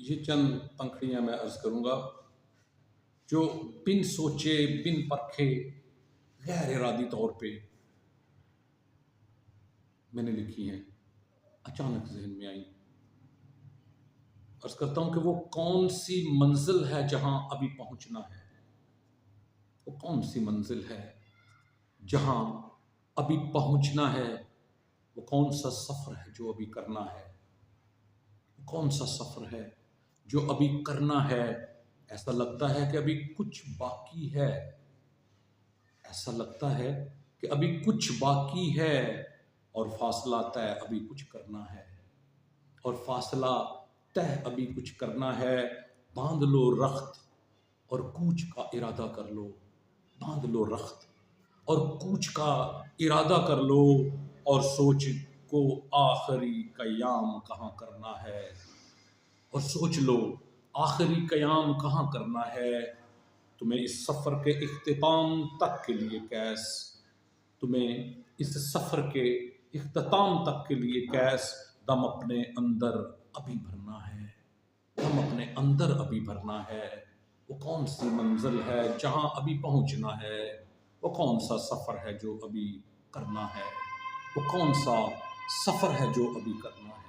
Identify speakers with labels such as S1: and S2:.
S1: یہ چند پنکھڑیاں میں عرض کروں گا جو بن سوچے بن پرکھے غیر ارادی طور پہ میں نے لکھی ہیں، اچانک ذہن میں آئی۔ عرض کرتا ہوں کہ وہ کون سی منزل ہے جہاں ابھی پہنچنا ہے، وہ کون سی منزل ہے جہاں ابھی پہنچنا ہے، وہ کون سا سفر ہے جو ابھی کرنا ہے، وہ کون سا سفر ہے جو ابھی کرنا ہے۔ ایسا لگتا ہے کہ ابھی کچھ باقی ہے، ایسا لگتا ہے کہ ابھی کچھ باقی ہے، اور فاصلہ طے ابھی کچھ کرنا ہے، اور فاصلہ طے ابھی کچھ کرنا ہے۔ باندھ لو رخت اور کوچ کا ارادہ کر لو، باندھ لو رخت اور کوچ کا ارادہ کر لو، اور سوچ کو آخری قیام کہاں کرنا ہے، اور سوچ لو آخری قیام کہاں کرنا ہے۔ تمہیں اس سفر کے اختتام تک کے لیے کیس، تمہیں اس سفر کے اختتام تک کے لیے کیس دم اپنے اندر ابھی بھرنا ہے، دم اپنے اندر ابھی بھرنا ہے۔ وہ کون سی منزل ہے جہاں ابھی پہنچنا ہے، وہ کون سا سفر ہے جو ابھی کرنا ہے، وہ کون سا سفر ہے جو ابھی کرنا ہے۔